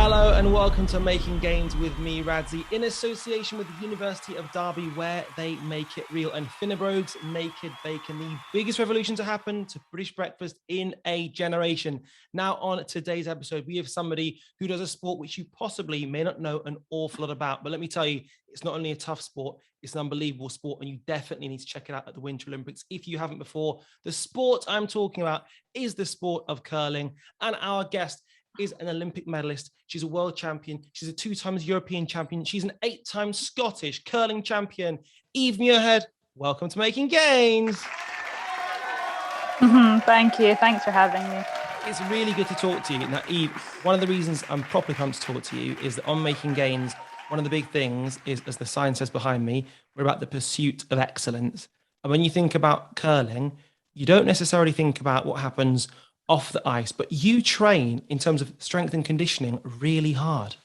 Hello and welcome to Making Gains with me, Radzi, in association with the University of Derby, where they make it real. And Finnebrog's Naked Bacon, the biggest revolution to happen to British breakfast in a generation. Now, on today's episode, we have somebody who does a sport which you possibly may not know an awful lot about. But let me tell you, it's not only a tough sport, it's an unbelievable sport, and you definitely need to check it out at the Winter Olympics if you haven't before. The sport I'm talking about is the sport of curling, and our guest is an Olympic medalist. She's a world champion. She's a 2-time European champion. She's an 8-time Scottish curling champion. Eve Muirhead, welcome to Making Gains. Thank you. Thanks for having me. It's really good to talk to you. Now, Eve, one of the reasons I'm properly pumped to talk to you is that on Making Gains, one of the big things is, as the sign says behind me, we're about the pursuit of excellence. And when you think about curling, you don't necessarily think about what happens off the ice, but you train in terms of strength and conditioning really hard.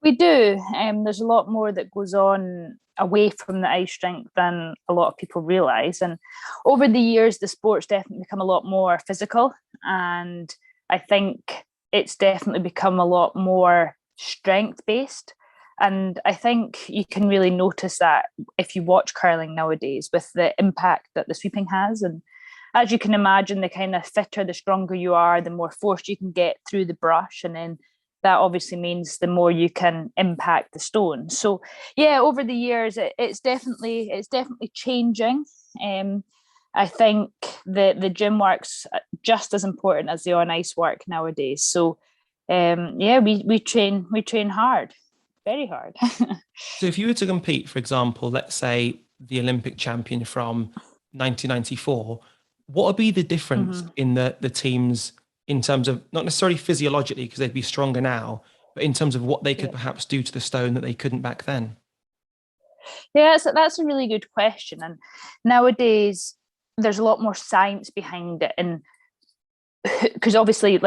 We do. There's a lot more that goes on away from the ice strength than a lot of people realise. And over the years, the sport's definitely become a lot more physical. And I think it's definitely become a lot more strength-based. And I think you can really notice that if you watch curling nowadays with the impact that the sweeping has. And as you can imagine, the kind of fitter, the stronger you are, the more force you can get through the brush. And then that obviously means the more you can impact the stone. So yeah, over the years, it's definitely changing. I think the gym work's just as important as the on ice work nowadays. So we train hard, very hard. So if you were to compete, for example, let's say the Olympic champion from 1994, what would be the difference in the teams in terms of not necessarily physiologically, because they'd be stronger now, but in terms of what they could perhaps do to the stone that they couldn't back then? Yeah, so that's a really good question. And nowadays, there's a lot more science behind it. And because obviously,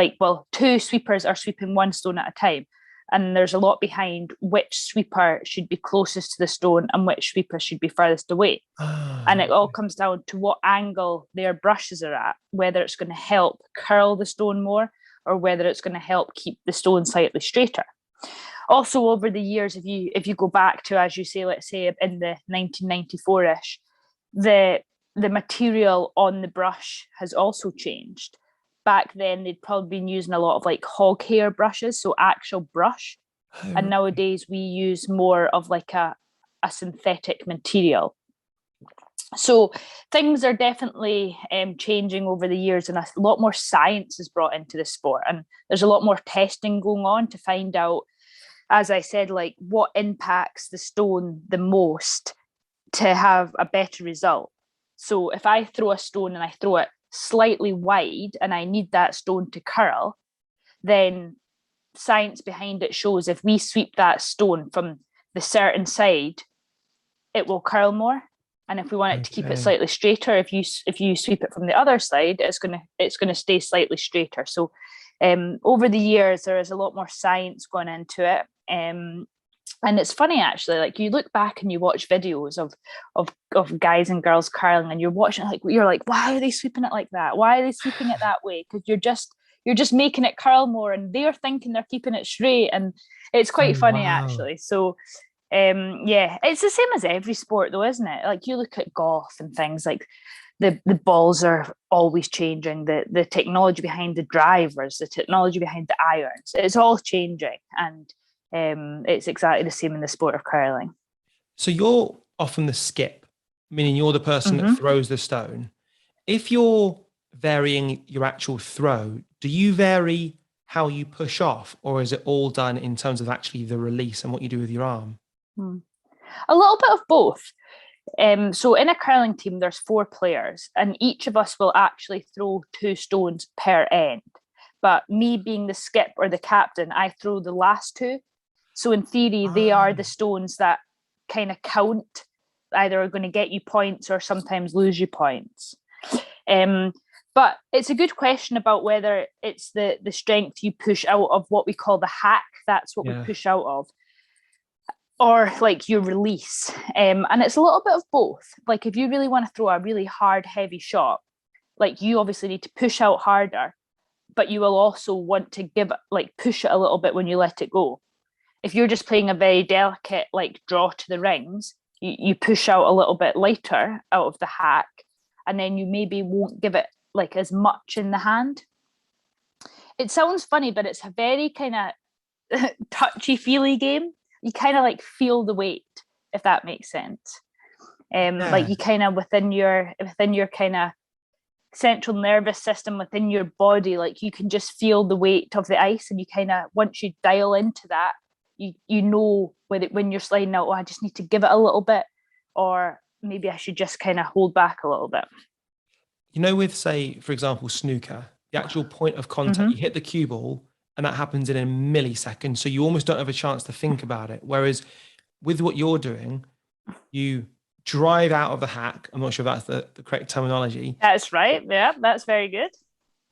two sweepers are sweeping one stone at a time. And there's a lot behind which sweeper should be closest to the stone and which sweeper should be furthest away. And it all comes down to what angle their brushes are at, whether it's going to help curl the stone more or whether it's going to help keep the stone slightly straighter. Also, over the years, if you go back to, as you say, let's say in the 1994-ish, the material on the brush has also changed. Back then, they'd probably been using a lot of hog hair brushes, so actual brush. And nowadays, we use more of a synthetic material. So things are definitely changing over the years, and a lot more science is brought into the sport. And there's a lot more testing going on to find out, as I said, what impacts the stone the most to have a better result. So if I throw a stone and I throw it slightly wide and I need that stone to curl, then science behind it shows if we sweep that stone from the certain side, it will curl more. And if we want it to keep it slightly straighter, if you sweep it from the other side, it's gonna stay slightly straighter. So over the years, there is a lot more science going into it. And it's funny, actually, you look back and you watch videos of guys and girls curling, and you're watching you're like, why are they sweeping it like that? Why are they sweeping it that way? Because you're just making it curl more, and they're thinking they're keeping it straight, and it's quite funny, actually. So it's the same as every sport, though, isn't it? You look at golf and things the balls are always changing, the technology behind the drivers, the technology behind the irons, it's all changing, and it's exactly the same in the sport of curling. So you're often the skip, meaning you're the person that throws the stone. If you're varying your actual throw, do you vary how you push off, or is it all done in terms of actually the release and what you do with your arm? A little bit of both. So in a curling team, there's 4 players, and each of us will actually throw 2 stones per end. But me being the skip or the captain, I throw the last 2. So in theory, they are the stones that kind of count, either are going to get you points or sometimes lose you points. But it's a good question about whether it's the strength you push out of what we call the hack, that's what we push out of, or your release. And it's a little bit of both. If you really want to throw a really hard, heavy shot, you obviously need to push out harder, but you will also want to give it, like push it a little bit when you let it go. If you're just playing a very delicate like draw to the rings, you push out a little bit later out of the hack, and then you maybe won't give it like as much in the hand. It sounds funny, but it's a very kind of touchy feely game. You kind of like feel the weight, if that makes sense. Like you kind of within your kind of central nervous system within your body, like you can just feel the weight of the ice, and you kind of, once you dial into that, you know when you're sliding out, oh, I just need to give it a little bit, or maybe I should just kind of hold back a little bit. You know, with say, for example, snooker, the actual point of contact, you hit the cue ball and that happens in a millisecond. So you almost don't have a chance to think about it. Whereas with what you're doing, you drive out of the hack. I'm not sure if that's the correct terminology. That's right. Yeah, that's very good.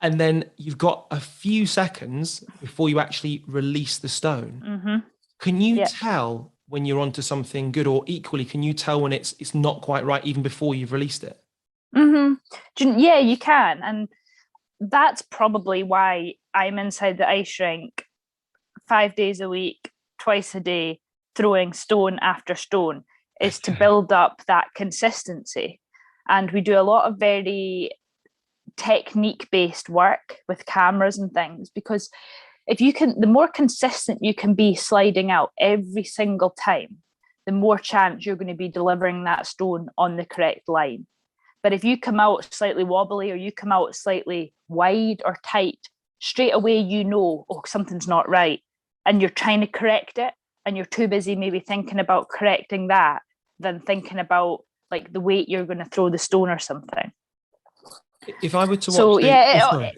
And then you've got a few seconds before you actually release the stone. Can you tell when you're onto something good, or equally, can you tell when it's not quite right even before you've released it? Yeah, you can. And that's probably why I'm inside the ice rink 5 days a week, twice a day, throwing stone after stone, is to build up that consistency. And we do a lot of very technique-based work with cameras and things, because if you can, the more consistent you can be sliding out every single time, the more chance you're going to be delivering that stone on the correct line. But if you come out slightly wobbly, or you come out slightly wide or tight, straight away you know, oh, something's not right, and you're trying to correct it, and you're too busy maybe thinking about correcting that than thinking about like the weight you're going to throw the stone or something. If I were to watch,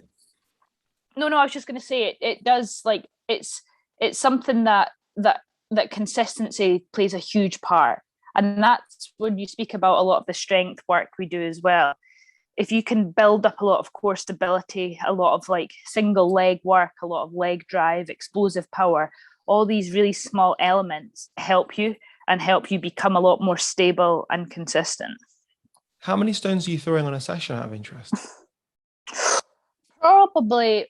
no, I was just going to say it does, like it's something that consistency plays a huge part. And that's when you speak about a lot of the strength work we do as well. If you can build up a lot of core stability, a lot of like single leg work, a lot of leg drive, explosive power, all these really small elements help you become a lot more stable and consistent. How many stones are you throwing on a session out of interest? Probably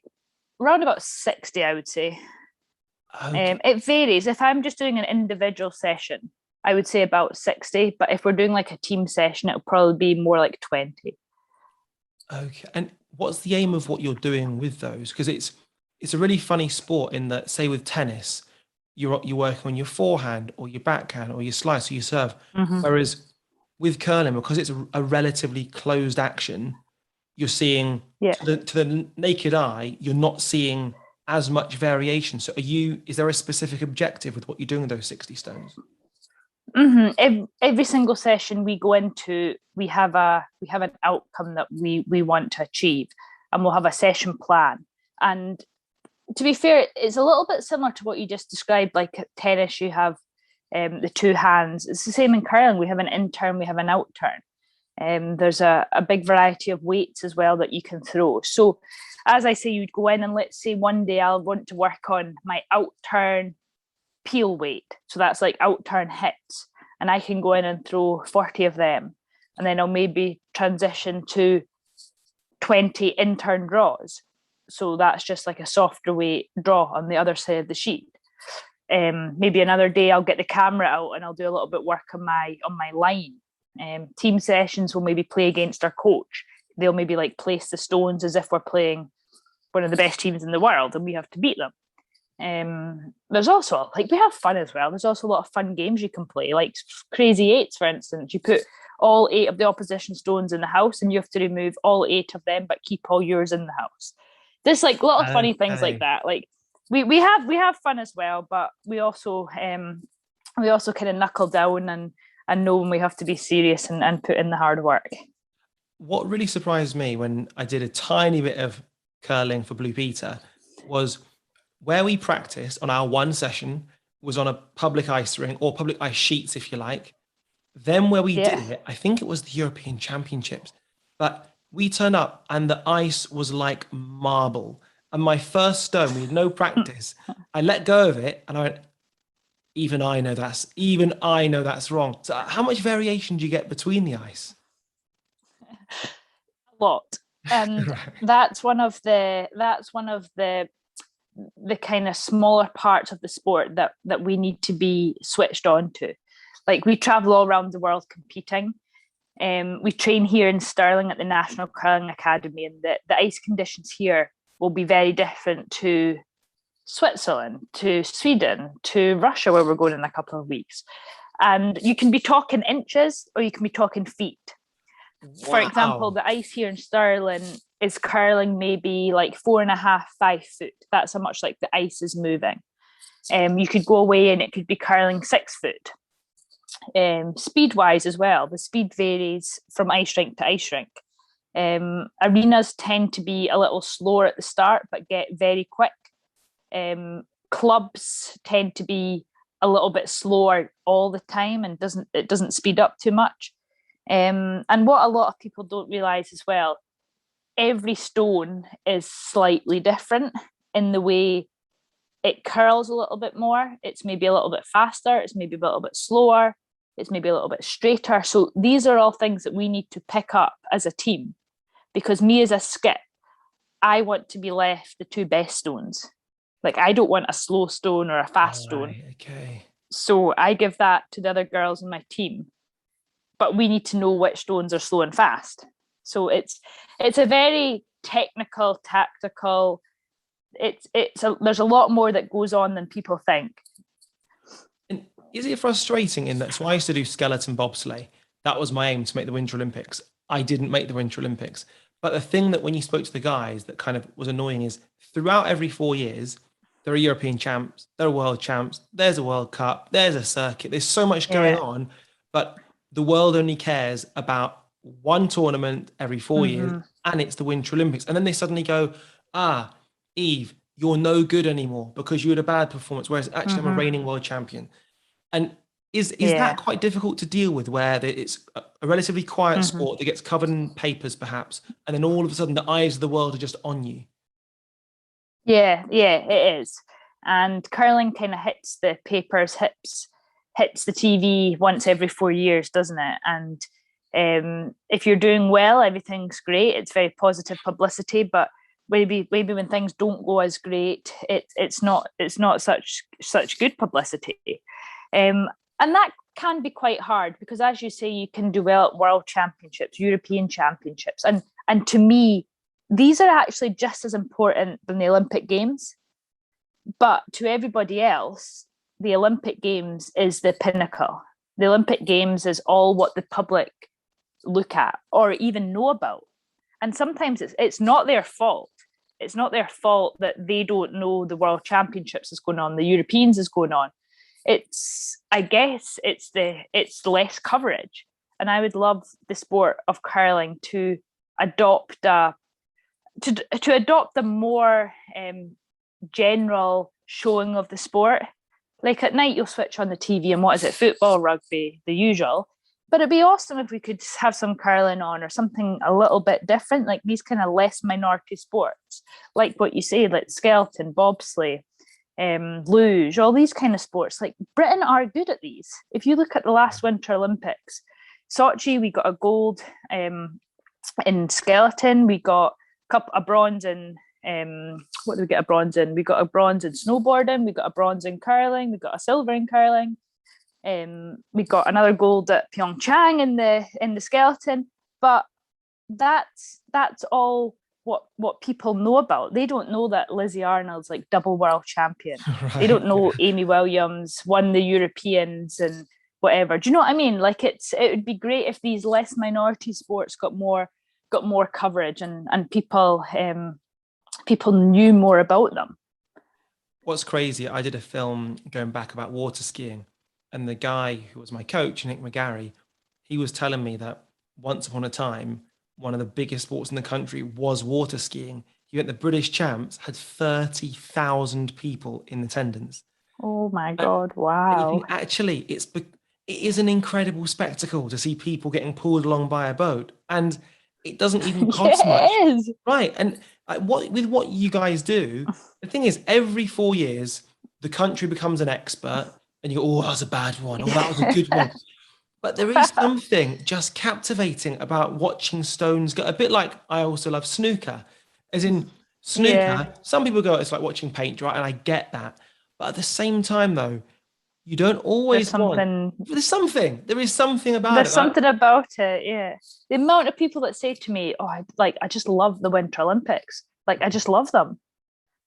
around about 60, I would say. Okay. It varies. If I'm just doing an individual session, I would say about 60. But if we're doing like a team session, it'll probably be more like 20. Okay. And what's the aim of what you're doing with those? Because it's a really funny sport in that, say with tennis, you're working on your forehand or your backhand or your slice or your serve. Whereas with curling, because it's a relatively closed action, you're seeing to the naked eye, you're not seeing as much variation. So is there a specific objective with what you're doing with those 60 stones? Every single session we go into, we have an outcome that we want to achieve, and we'll have a session plan. And to be fair, it's a little bit similar to what you just described. Like at tennis, you have the two hands. It's the same in curling. We have an in turn, we have an out turn. There's a big variety of weights as well that you can throw. So as I say, you'd go in and let's say one day I'll want to work on my out turn peel weight. So that's like out turn hits. And I can go in and throw 40 of them. And then I'll maybe transition to 20 in turn draws. So that's just like a softer weight draw on the other side of the sheet. Maybe another day I'll get the camera out and I'll do a little bit work on my line. Team sessions will maybe play against our coach. They'll maybe like place the stones as if we're playing one of the best teams in the world and we have to beat them. There's also, like, we have fun as well. There's also a lot of fun games you can play, like Crazy Eights, for instance. You put all 8 of the opposition stones in the house and you have to remove all 8 of them but keep all yours in the house. There's like a lot of funny things like that. Like we have fun as well, but we also kind of knuckle down and know when we have to be serious and put in the hard work. What really surprised me when I did a tiny bit of curling for Blue Peter was where we practiced on our one session was on a public ice ring, or public ice sheets, if you like. Then where we did it, I think it was the European Championships, but we turned up and the ice was like marble. And my first stone, we had no practice. I let go of it and I went, even I know that's wrong. So how much variation do you get between the ice? A lot. And Right. that's one of the kind of smaller parts of the sport that we need to be switched on to. Like, we travel all around the world competing. We train here in Stirling at the National Curling Academy, and the ice conditions here will be very different to Switzerland, to Sweden, to Russia, where we're going in a couple of weeks. And you can be talking inches or you can be talking feet. For example, Wow. the ice here in Stirling is curling maybe like 4.5, 5 foot. That's how much like the ice is moving. You could go away and it could be curling 6 foot. Speed wise as well, the speed varies from ice rink to ice rink. Arenas tend to be a little slower at the start but get very quick. Clubs tend to be a little bit slower all the time and it doesn't speed up too much. And what a lot of people don't realize as well, every stone is slightly different in the way it curls a little bit more. It's maybe a little bit faster. It's maybe a little bit slower. It's maybe a little bit straighter. So these are all things that we need to pick up as a team, because me as a skip, I want to be left the two best stones. Like, I don't want a slow stone or a fast stone. Okay. So I give that to the other girls in my team. But we need to know which stones are slow and fast. So it's a very technical, tactical. There's a lot more that goes on than people think. And is it frustrating in that? So I used to do skeleton bobsleigh. That was my aim, to make the Winter Olympics. I didn't make the Winter Olympics. But the thing that when you spoke to the guys that kind of was annoying is, throughout every 4 years, there are European champs, there are world champs, there's a World Cup, there's a circuit, there's so much going on, but the world only cares about one tournament every 4 years, and it's the Winter Olympics. And then they suddenly go, Eve, you're no good anymore because you had a bad performance, whereas actually I'm a reigning world champion. And is that quite difficult to deal with, where it's a relatively quiet sport that gets covered in papers perhaps, and then all of a sudden the eyes of the world are just on you? Yeah, it is. And curling kind of hits the papers, hits the TV once every 4 years, doesn't it? And if you're doing well, everything's great. It's very positive publicity, but maybe when things don't go as great, it's not such good publicity. And that can be quite hard, because, as you say, you can do well at world championships, European championships, and to me, these are actually just as important than the Olympic Games. But to everybody else, the Olympic Games is the pinnacle. The Olympic Games is all what the public look at or even know about. And sometimes it's not their fault. It's not their fault that they don't know the World Championships is going on, the Europeans is going on. I guess it's less coverage. And I would love the sport of curling to adopt a more general showing of the sport. Like, at night you'll switch on the TV and what is it, football, rugby, the usual. But it'd be awesome if we could have some curling on, or something a little bit different, like these kind of less minority sports, like what you say, like skeleton, bobsleigh, luge, all these kind of sports. Like, Britain are good at these. If you look at the last Winter Olympics, Sochi, we got a gold in skeleton, we got a bronze in what did we get a bronze in? We got a bronze in snowboarding, we got a bronze in curling, we got a silver in curling. We got another gold at Pyeongchang in the skeleton, but that's all what people know about. They don't know that Lizzie Arnold's like double world champion. Right. They don't know Amy Williams won the Europeans and whatever. Do you know what I mean? Like, it would be great if these less minority sports got more coverage, and people knew more about them. What's crazy, I did a film going back about water skiing, and the guy who was my coach, Nick McGarry, he was telling me that once upon a time, one of the biggest sports in the country was water skiing. He went, the British champs had 30,000 people in attendance. Oh my God, wow. And actually, it is an incredible spectacle to see people getting pulled along by a boat. And it doesn't even cost much. It is. Right. And what you guys do, the thing is, every 4 years, the country becomes an expert, and you go, oh, that was a bad one. Oh, that was a good one. But there is something just captivating about watching stones go. A bit like I also love snooker, as in Yeah, snooker. Some people go, it's like watching paint dry, and I get that. But at the same time, though, you don't there's always want. something There's something. There is something about there's it. Like, something about it. Yeah, the amount of people that say to me, "Oh, I just love the Winter Olympics. Like, I just love them."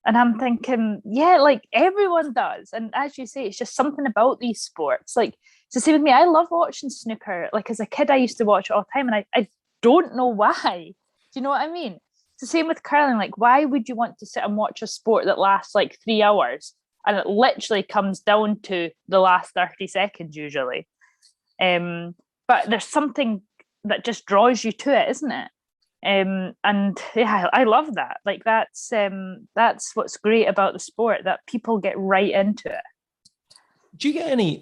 And I'm thinking, yeah, like everyone does. And as you say, it's just something about these sports. Like, it's the same with me. I love watching snooker. Like, as a kid, I used to watch it all the time, and I don't know why. Do you know what I mean? It's the same with curling. Like, why would you want to sit and watch a sport that lasts like 3 hours and it literally comes down to the last 30 seconds usually? But there's something that just draws you to it, isn't it? And yeah, I love that. Like that's what's great about the sport, that people get right into it. do you get any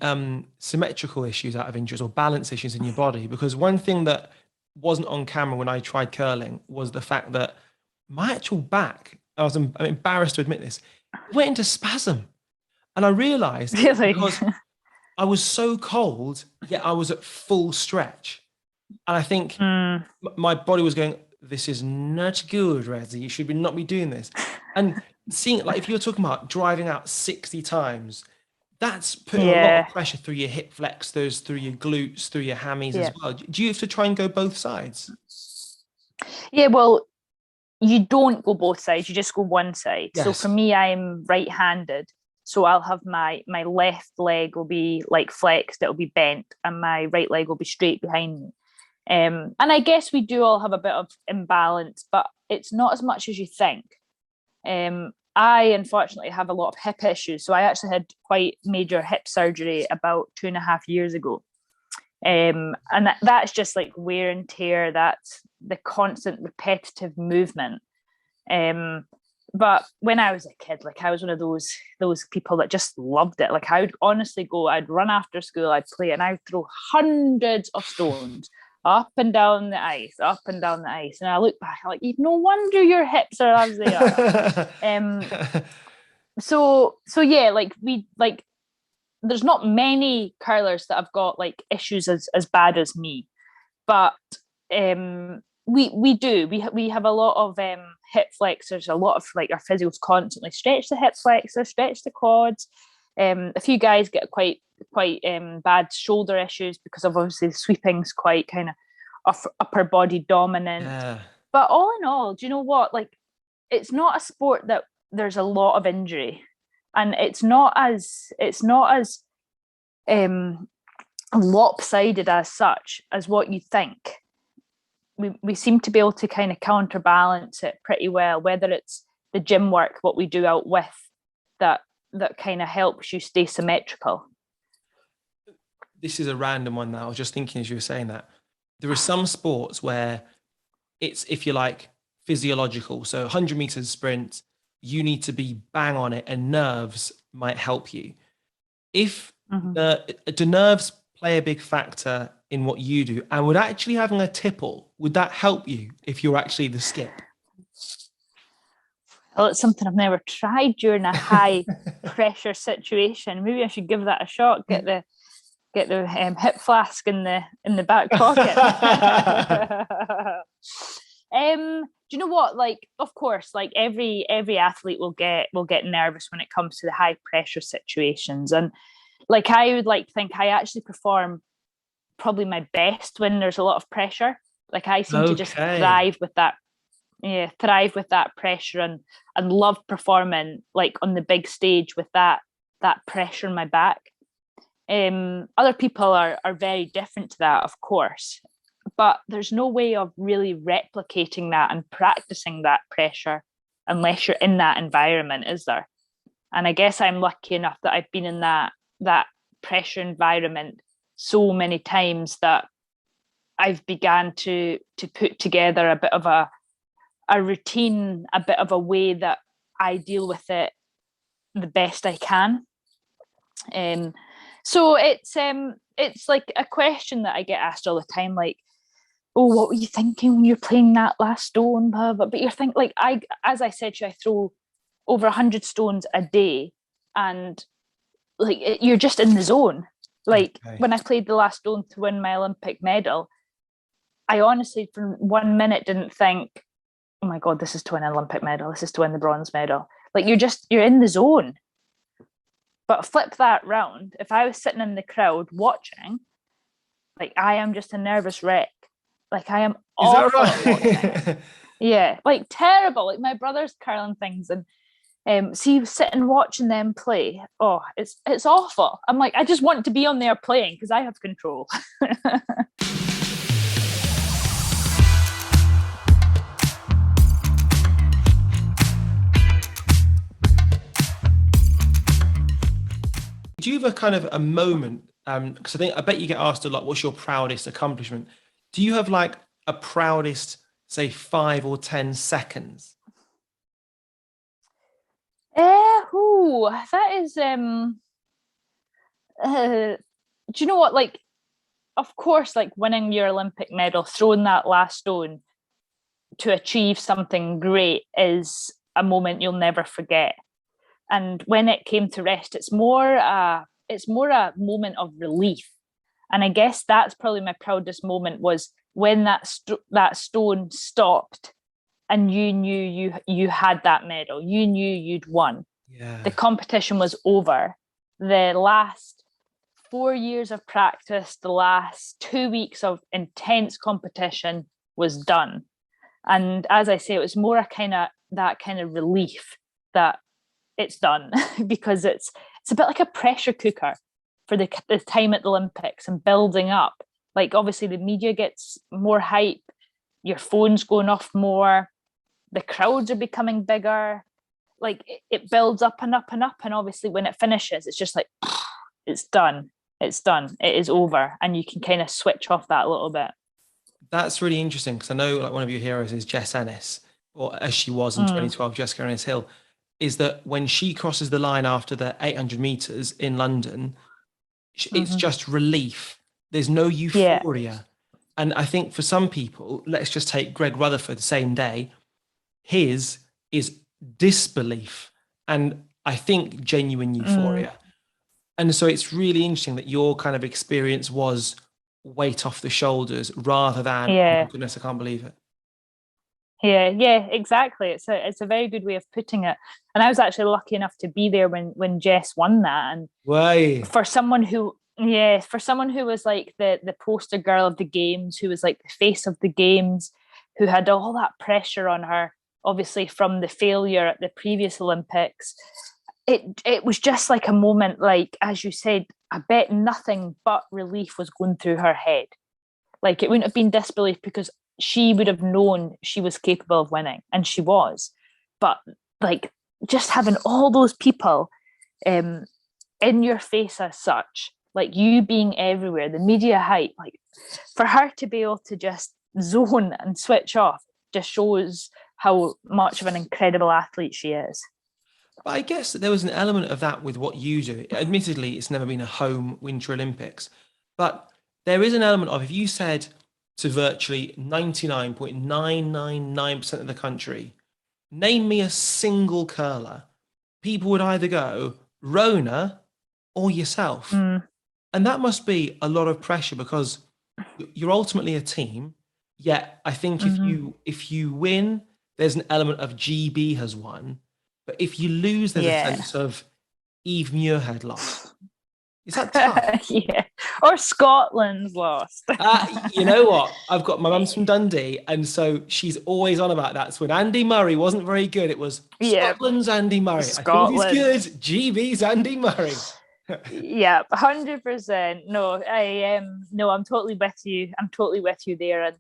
symmetrical issues out of injuries or balance issues in your body? Because one thing that wasn't on camera when I tried curling was the fact that my actual back, I'm embarrassed to admit this, it went into spasm. And I realized it's Really. because I was so cold, yet I was at full stretch. And I think Mm, my body was going, this is not good, Radzi. You should not be doing this. And seeing it, like if you're talking about driving out 60 times, that's putting a lot of yeah, pressure through your hip flexors, through your glutes, through your hammies as yeah, well. Do you have to try and go both sides? yeah. Well, you don't go both sides, you just go one side. So for Yes. me, I'm right-handed, so I'll have my left leg will be like flexed, it'll be bent, and my right leg will be straight behind me. And I guess we do all have a bit of imbalance, but it's not as much as you think. I unfortunately have a lot of hip issues, so I actually had quite major hip surgery about 2.5 years ago. And that's just like wear and tear, that's the constant repetitive movement. But when I was a kid, like I was one of those people that just loved it. Like I would honestly go, I'd run after school, I'd play, and I'd throw hundreds of stones up and down the ice, up and down the ice. And I look back, I'm like, no wonder your hips are as they are. Um, so yeah, like we like there's not many curlers that have got like issues as bad as me, but we have a lot of hip flexors, a lot of like our physios constantly stretch the hip flexors, stretch the quads. A few guys get quite bad shoulder issues because of obviously sweeping's quite kind of upper body dominant. Yeah. But all in all, do you know what? Like, it's not a sport that there's a lot of injury, and it's not as um, lopsided as such as what you think. We seem to be able to kind of counterbalance it pretty well, whether it's the gym work, what we do out with, that kind of helps you stay symmetrical. This is a random one now. I was just thinking as you were saying that. There are some sports where it's, if you like, physiological. So 100 meters sprint, you need to be bang on it, and nerves might help you. If Mm-hmm. do nerves play a big factor in what you do? And would actually having a tipple, would that help you if you're actually the skip? Well, it's something I've never tried during a high pressure situation. Maybe I should give that a shot. Get the hip flask in the back pocket. Do you know what? Like, of course, like every athlete will get nervous when it comes to the high pressure situations, and like I would like to think I actually perform probably my best when there's a lot of pressure. Like I seem to just Okay. thrive with that, yeah, thrive with that pressure, and love performing like on the big stage with that pressure in my back. Other people are very different to that, of course, but there's no way of really replicating that and practicing that pressure unless you're in that environment, is there? And I guess I'm lucky enough that I've been in that pressure environment so many times that I've began to put together a bit of a routine, a bit of a way that I deal with it the best I can. Um, so it's like a question that I get asked all the time, like, "Oh, what were you thinking when you're playing that last stone?" Blah, blah. But you're thinking, like, as I said to you, I throw over 100 stones a day, and like you're just in the zone. Like Okay. when I played the last stone to win my Olympic medal, I honestly for 1 minute didn't think, oh my God, this is to win an Olympic medal. This is to win the bronze medal. Like you're in the zone. But flip that round. If I was sitting in the crowd watching, like I am just a nervous wreck. Like I am Is that awful at watching. right? Yeah, like terrible. Like my brother's curling things, and see sitting watching them play. Oh, it's awful. I'm like, I just want to be on there playing because I have control. Do you have a kind of a moment? Because I bet you get asked a lot, what's your proudest accomplishment? Do you have like a proudest, say 5 or 10 seconds? That is do you know what? Like, of course, like winning your Olympic medal, throwing that last stone to achieve something great is a moment you'll never forget. And when it came to rest, it's more a moment of relief. And I guess that's probably my proudest moment was when that stone stopped and you knew you had that medal. You knew you'd won. Yeah. The competition was over. The last 4 years of practice, the last 2 weeks of intense competition was done. And as I say, it was more that kind of relief that it's done because it's a bit like a pressure cooker for the time at the Olympics and building up. Like obviously the media gets more hype, your phone's going off more, the crowds are becoming bigger. Like it builds up and up and up, and obviously when it finishes, it's just like it's done. It's done. It is over, and you can kind of switch off that a little bit. That's really interesting because I know like one of your heroes is Jess Ennis, or as she was in 2012, Jessica Ennis-Hill, is that when she crosses the line after the 800 meters in London, it's just relief. There's no euphoria. Yeah. And I think for some people, let's just take Greg Rutherford, same day, his is disbelief and I think genuine euphoria. And so it's really interesting that your kind of experience was weight off the shoulders rather than, oh my goodness, I can't believe it. Yeah, exactly. It's a very good way of putting it. And I was actually lucky enough to be there when Jess won that. And Why? for someone who was like the poster girl of the games, who was like the face of the games, who had all that pressure on her, obviously from the failure at the previous Olympics, it was just like a moment, like as you said, I bet nothing but relief was going through her head. Like it wouldn't have been disbelief because she would have known she was capable of winning, and she was. But like just having all those people in your face as such, like you being everywhere, the media hype, like for her to be able to just zone and switch off just shows how much of an incredible athlete she is. But I guess there was an element of that with what you do. Admittedly, it's never been a home Winter Olympics, but there is an element of if you said to virtually 99.999% of the country, name me a single curler, people would either go Rona or yourself. And that must be a lot of pressure because you're ultimately a team. Yet I think if you win, there's an element of GB has won. But if you lose, there's a sense of Eve Muirhead lost. Is that tough? Yeah. Or Scotland's lost. You know what? I've got my mum's from Dundee, and so she's always on about that. So when Andy Murray wasn't very good, it was Scotland's Andy Murray. Scotland. I think he's good. GB's Andy Murray. Yeah, 100%. No, I'm totally with you. I'm totally with you there.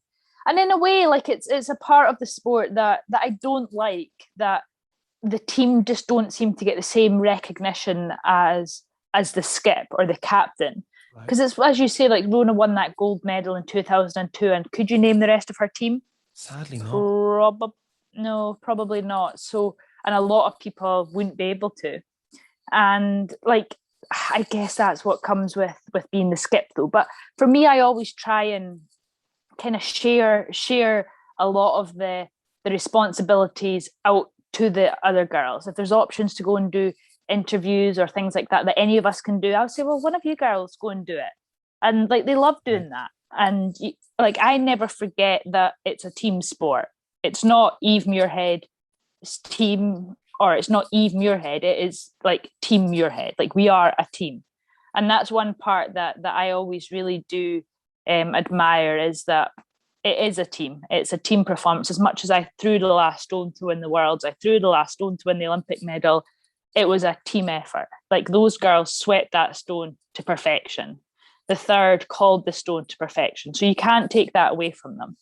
And in a way, like it's a part of the sport that I don't like, that the team just don't seem to get the same recognition as the skip or the captain. Because it's, as you say, like Rona won that gold medal in 2002, and could you name the rest of her team? Sadly not. No, probably not. So, and a lot of people wouldn't be able to. And like, I guess that's what comes with being the skip though. But for me, I always try and kind of share a lot of the responsibilities out to the other girls. If there's options to go and do interviews or things like that any of us can do, I would say, well, one of you girls go and do it. And like they love doing that. And like I never forget that it's a team sport. It's not Eve Muirhead's team, or it's not Eve Muirhead. It is like Team Muirhead. Like we are a team. And that's one part that I always really do admire, is that it is a team. It's a team performance. As much as I threw the last stone to win the Worlds, I threw the last stone to win the Olympic medal, it was a team effort. Like those girls swept that stone to perfection. The third called the stone to perfection. So you can't take that away from them.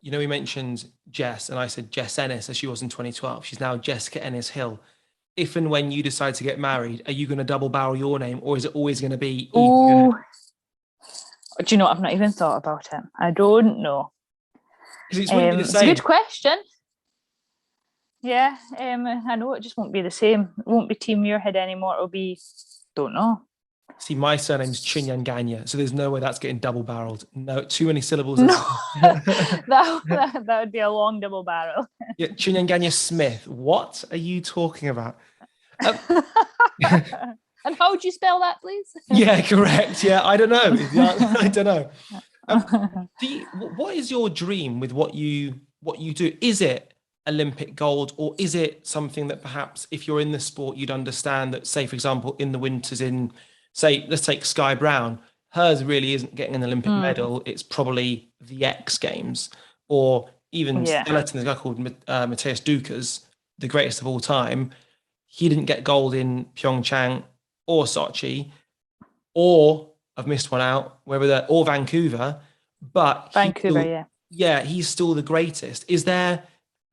You know, we mentioned Jess, and I said Jess Ennis as she was in 2012. She's now Jessica Ennis-Hill. If and when you decide to get married, are you going to double barrel your name, or is it always going to be Eve? Oh, do you know, I've not even thought about it. I don't know. Because it wouldn't be the same. It's a good question. Yeah, I know it just won't be the same. It won't be Team Muirhead anymore. It'll be, don't know. See, my surname's Chinyanganya, so there's no way that's getting double barreled. No, too many syllables. No, that would be a long double barrel. Yeah, Chinyanganya Smith. What are you talking about? And how would you spell that, please? Yeah, correct. Yeah, I don't know. I don't know. What is your dream with what you do? Is it Olympic gold, or is it something that perhaps if you're in the sport, you'd understand that, say, for example, in the winters in, say, let's take Sky Brown, hers really isn't getting an Olympic medal. It's probably the X Games, or even skeleton, there's a guy called Matthias Dukas, the greatest of all time. He didn't get gold in Pyeongchang or Sochi, or I've missed one out, or Vancouver, but Vancouver, he's still the greatest. Is there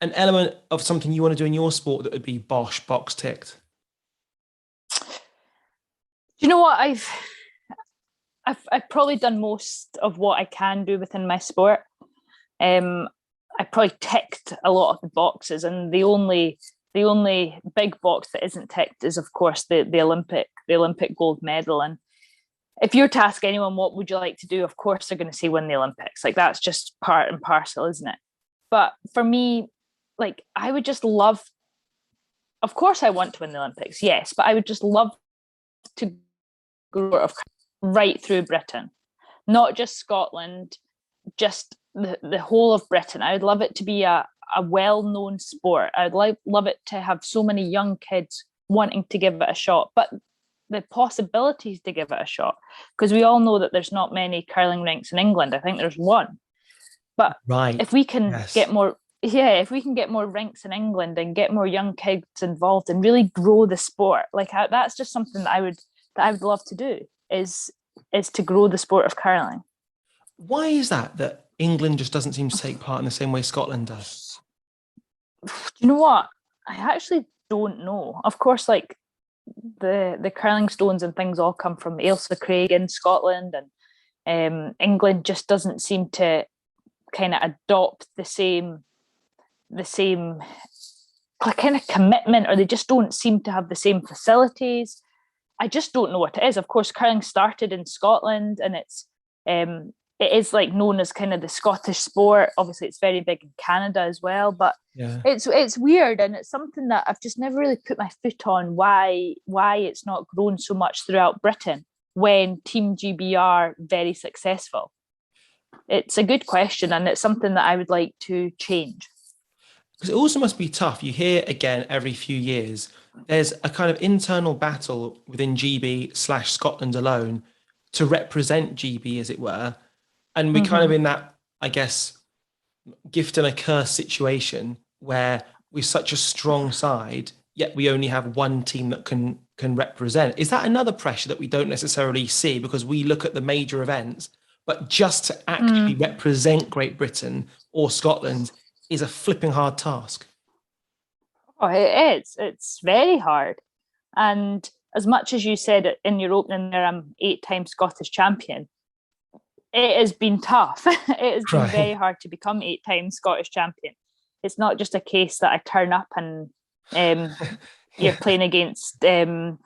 an element of something you want to do in your sport that would be bosh, box ticked? You know what? I've probably done most of what I can do within my sport. I probably ticked a lot of the boxes, and the only big box that isn't ticked is, of course, the Olympic gold medal. And if you're to ask anyone what would you like to do, of course they're going to say win the Olympics. Like that's just part and parcel, isn't it? But for me, like I would just love, of course I want to win the Olympics, yes, but I would just love to grow right through Britain, not just Scotland, just the whole of Britain. I would love it to be a well-known sport. I'd love it to have so many young kids wanting to give it a shot, but the possibilities to give it a shot, because we all know that there's not many curling rinks in England. I think there's one. But if we can get more, if we can get more rinks in England and get more young kids involved and really grow the sport, like that's just something that I would love to do, is to grow the sport of curling. Why is that England just doesn't seem to take part in the same way Scotland does? You know what? I actually don't know. Of course, like the curling stones and things all come from Ailsa Craig in Scotland, and England just doesn't seem to kind of adopt the same kind of commitment, or they just don't seem to have the same facilities. I just don't know what it is. Of course, curling started in Scotland, and it is like known as kind of the Scottish sport. Obviously, it's very big in Canada as well, but it's weird, and it's something that I've just never really put my foot on. Why it's not grown so much throughout Britain when Team GB are very successful? It's a good question, and it's something that I would like to change. Because it also must be tough. You hear again every few years, there's a kind of internal battle within GB/Scotland alone to represent GB, as it were. And we're kind of in that, I guess, gift and a curse situation where we're such a strong side, yet we only have one team that can represent. Is that another pressure that we don't necessarily see because we look at the major events, but just to actually represent Great Britain or Scotland is a flipping hard task? Oh, it is. It's very hard. And as much as you said in your opening there, I'm 8-time Scottish champion, it has been tough. It has been very hard to become 8-time Scottish champion. It's not just a case that I turn up and you're playing against a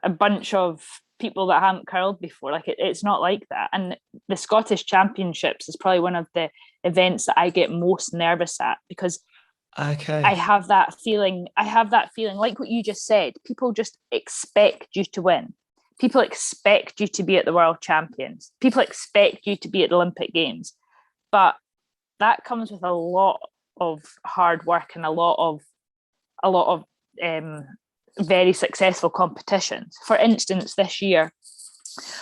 bunch of people that haven't curled before. Like it's not like that. And the Scottish Championships is probably one of the events that I get most nervous at, because Okay. I have that feeling. I have that feeling, like what you just said. People just expect you to win. People expect you to be at the World Champions. People expect you to be at the Olympic Games. But that comes with a lot of hard work and a lot of very successful competitions. For instance, this year,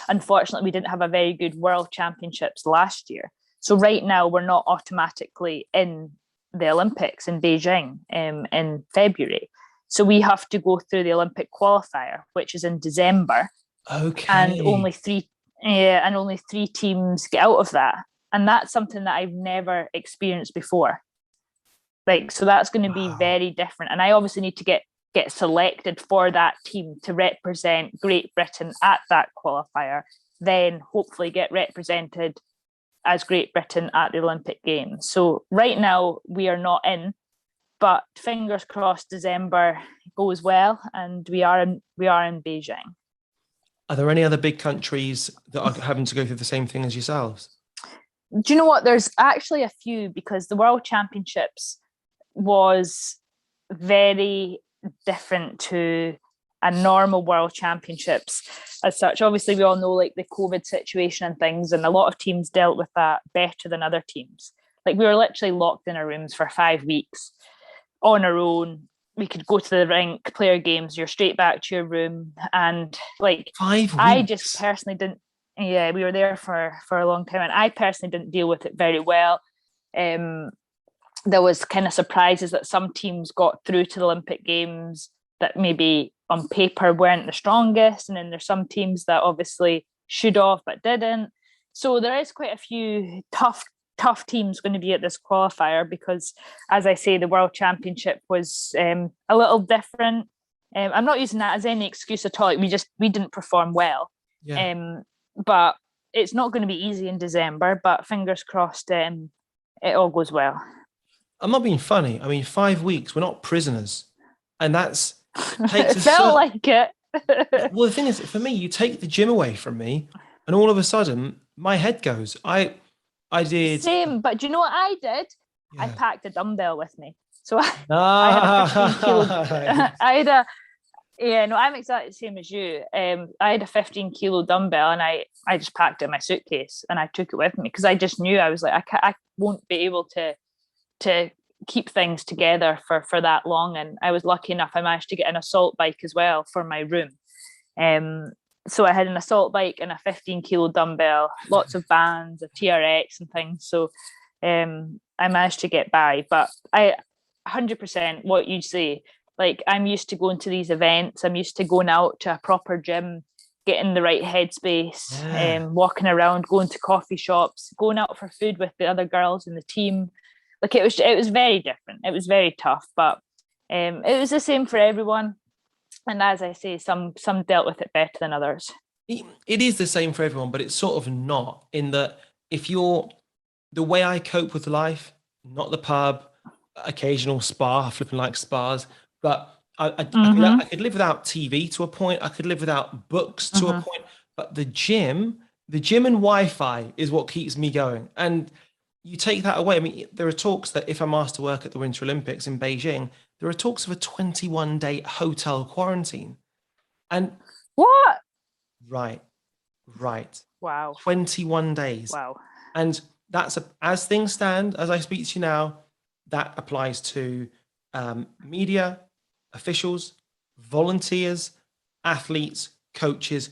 unfortunately, we didn't have a very good World Championships last year. So right now, we're not automatically in the Olympics in Beijing in February. So we have to go through the Olympic qualifier, which is in December, and Okay. only three teams get out of that, and that's something that I've never experienced before. Like, so that's going to be Wow. very different, and I obviously need to get selected for that team to represent Great Britain at that qualifier, then hopefully get represented as Great Britain at the Olympic Games. So right now we are not in, but fingers crossed December goes well and we are in Beijing. Are there any other big countries that are having to go through the same thing as yourselves? Do you know what? There's actually a few, because the World Championships was very different to a normal World Championships as such. Obviously, we all know like the COVID situation and things, and a lot of teams dealt with that better than other teams. Like, we were literally locked in our rooms for 5 weeks on our own. We could go to the rink, play our games, you're straight back to your room. And like, Five I just weeks. personally didn't, yeah, we were there for a long time, and I personally didn't deal with it very well. Um, there was kind of surprises that some teams got through to the Olympic Games that maybe on paper weren't the strongest, and then there's some teams that obviously should have but didn't. So there is quite a few tough teams going to be at this qualifier, because, as I say, the World Championship was a little different. I'm not using that as any excuse at all. Like, we didn't perform well, Yeah. but it's not going to be easy in December. But fingers crossed, it all goes well. I'm not being funny. I mean, 5 weeks, we're not prisoners. And it takes It a felt certain, like it. well, the thing is, for me, you take the gym away from me, and all of a sudden, my head goes. I did, Same, but do you know what I did? I yeah. packed a dumbbell with me. So I had a 15 kilo. Nice. I had a Yeah, no, I'm exactly the same as you. I had a 15-kilo dumbbell, and I just packed it in my suitcase and I took it with me, because I just knew, I was like, I won't be able to keep things together for that long. And I was lucky enough, I managed to get an assault bike as well for my room. Um, so I had an assault bike and a 15-kilo dumbbell, lots of bands, a TRX and things. So I managed to get by. But 100% what you say, like, I'm used to going to these events. I'm used to going out to a proper gym, getting the right headspace, Yeah. walking around, going to coffee shops, going out for food with the other girls in the team. Like, it was very different. It was very tough, but it was the same for everyone. And as I say, some dealt with it better than others. It is the same for everyone, but it's sort of not, in that if you're the way I cope with life, not the pub, occasional spa, flipping like spas, but I Mm-hmm. could live without TV to a point. I could live without books to a Mm-hmm. point, but the gym and Wi-Fi is what keeps me going. And you take that away. I mean, there are talks that if I'm asked to work at the Winter Olympics in Beijing, there are talks of a 21-day hotel quarantine. And What? right, right. Wow. 21 days. Wow. And as things stand, as I speak to you now, that applies to media, officials, volunteers, athletes, coaches,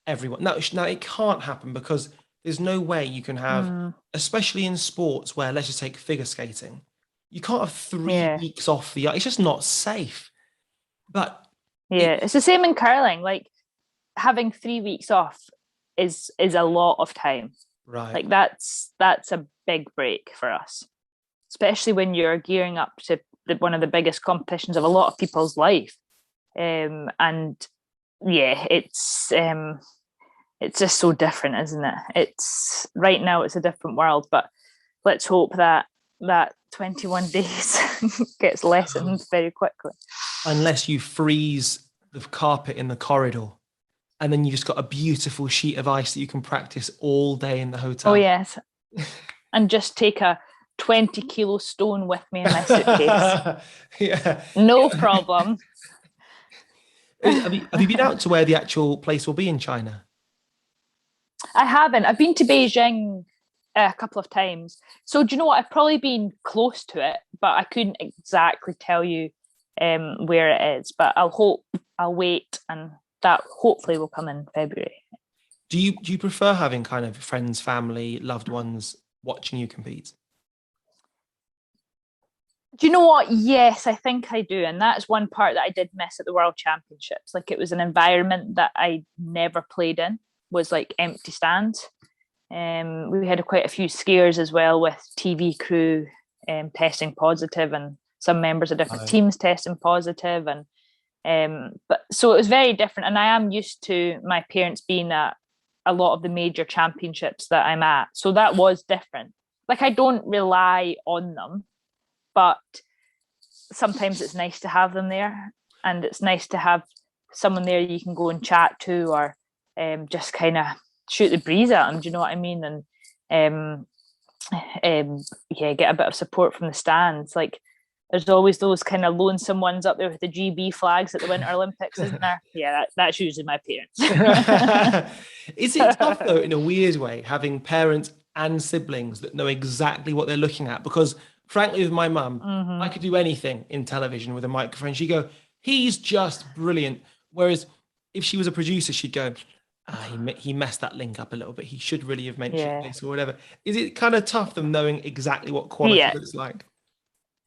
everyone. Now, it can't happen, because there's no way you can have, Mm, especially in sports where, let's just take figure skating, you can't have three yeah. weeks off the ice. It's just not safe. But it, Yeah. It's the same in curling. Like, having 3 weeks off is a lot of time. right. Like, that's a big break for us, especially when you're gearing up to one of the biggest competitions of a lot of people's life. And yeah, it's just so different, isn't it? It's right now, it's a different world, but let's hope that 21 days gets lessened very quickly. Unless you freeze the carpet in the corridor, and then you just got a beautiful sheet of ice that you can practice all day in the Oh hotel. yes, and just take 20 kilo stone with me in my suitcase. Yeah. No problem. Have you been out to where the actual place will be in China? I haven't. I've been to Beijing a couple of times. So do you know what? I've probably been close to it, but I couldn't exactly tell you where it is. But I'll wait, and that hopefully will come in February. Do you prefer having kind of friends, family, loved ones watching you compete? Do you know what? Yes, I think I do. And that's one part that I did miss at the World Championships. Like, it was an environment that I never played in, was like empty stands. We had quite a few scares as well with TV crew testing positive, and some members of different teams testing positive. And but so it was very different. And I am used to my parents being at a lot of the major championships that I'm at. So that was different. Like, I don't rely on them, but sometimes it's nice to have them there, and it's nice to have someone there you can go and chat to, or just kind of shoot the breeze at them. Do you know what I mean? And yeah, get a bit of support from the stands. Like, there's always those kind of lonesome ones up there with the GB flags at the Winter Olympics, isn't there? Yeah, that's usually my parents. Is it tough though, in a weird way, having parents and siblings that know exactly what they're looking at? Because frankly, with my mum, I could do anything in television with a microphone. She'd go, he's just brilliant. Whereas if she was a producer, she'd go, he messed that link up a little bit. He should really have mentioned this or whatever. Is it kind of tough them knowing exactly what quality looks like?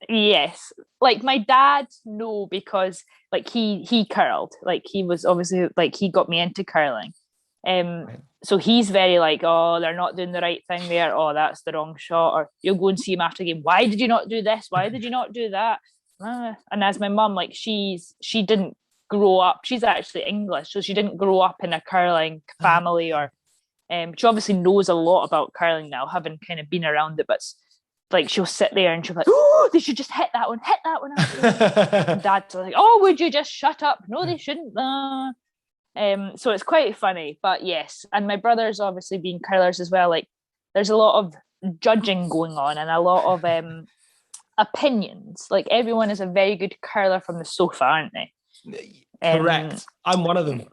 Yes. Like, my dad, no, because like he curled. Like, he was obviously, like, he got me into curling. So he's very like, oh, they're not doing the right thing there. Oh, that's the wrong shot. Or you'll go and see him after the game. Why did you not do this? Why did you not do that? And as my mum, like, she didn't grow up. She's actually English, so she didn't grow up in a curling family, or she obviously knows a lot about curling now, having kind of been around it. But like, she'll sit there and she'll be like, oh, they should just hit that one. And Dad's like, oh, would you just shut up? No, they shouldn't. So it's quite funny. But yes, and my brother's obviously been curlers as well. Like, there's a lot of judging going on, and a lot of opinions. Like, everyone is a very good curler from the sofa, aren't they? Correct. I'm one of them.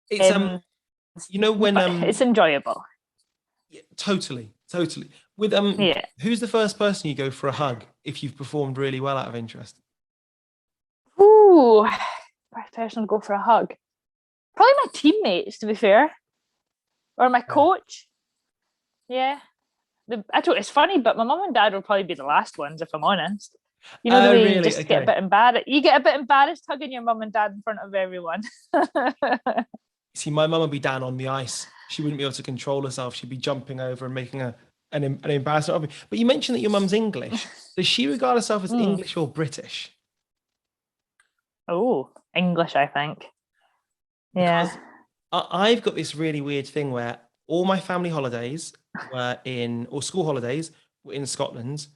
It's you know, when it's enjoyable. Yeah, totally. With who's the first person you go for a hug if you've performed really well, out of interest? Ooh, first person to go for a hug. Probably my teammates, to be fair, or my coach. Yeah, it's funny, but my mum and dad will probably be the last ones, if I'm honest. You know, the way you just get a bit embarrassed. You get a bit embarrassed hugging your mum and dad in front of everyone. See, my mum would be down on the ice. She wouldn't be able to control herself. She'd be jumping over and making an embarrassment of me. But you mentioned that your mum's English. Does she regard herself as English or British? Oh, English, I think. Yeah. Because I've got this really weird thing where all my family holidays or school holidays were in Scotland.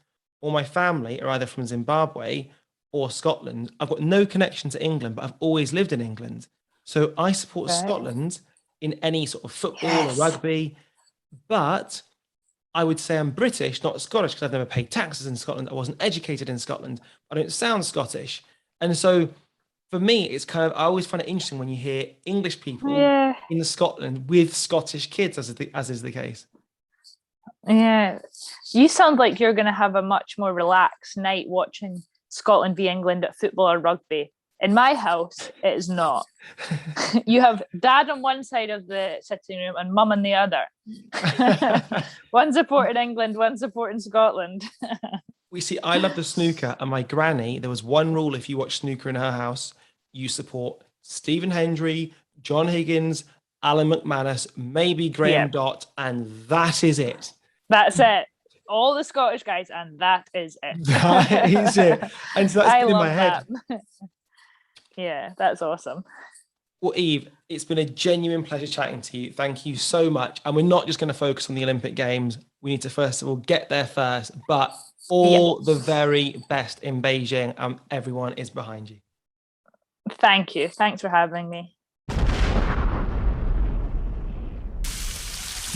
All my family are either from Zimbabwe or Scotland. I've got no connection to England, but I've always lived in England. So I support Scotland in any sort of football or rugby. But I would say I'm British, not Scottish, because I've never paid taxes in Scotland. I wasn't educated in Scotland. I don't sound Scottish. And so for me, it's kind of, I always find it interesting when you hear English people in Scotland with Scottish kids, as is the case. Yeah, you sound like you're going to have a much more relaxed night watching Scotland v England at football or rugby. In my house, it is not. You have dad on one side of the sitting room and mum on the other. One supporting England, one supporting Scotland. We see, I love the snooker, and my granny, there was one rule: if you watch snooker in her house, you support Stephen Hendry, John Higgins, Alan McManus, maybe Graham Dott, and that is it. That's it. All the Scottish guys, and that is it. That is it. And so that's in my head. Yeah, that's awesome. Well, Eve, it's been a genuine pleasure chatting to you. Thank you so much. And we're not just going to focus on the Olympic Games. We need to, first of all, get there first. But all the very best in Beijing. Everyone is behind you. Thank you. Thanks for having me.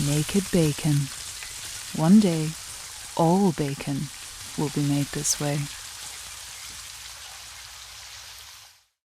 Naked Bacon One day, all bacon will be made this way.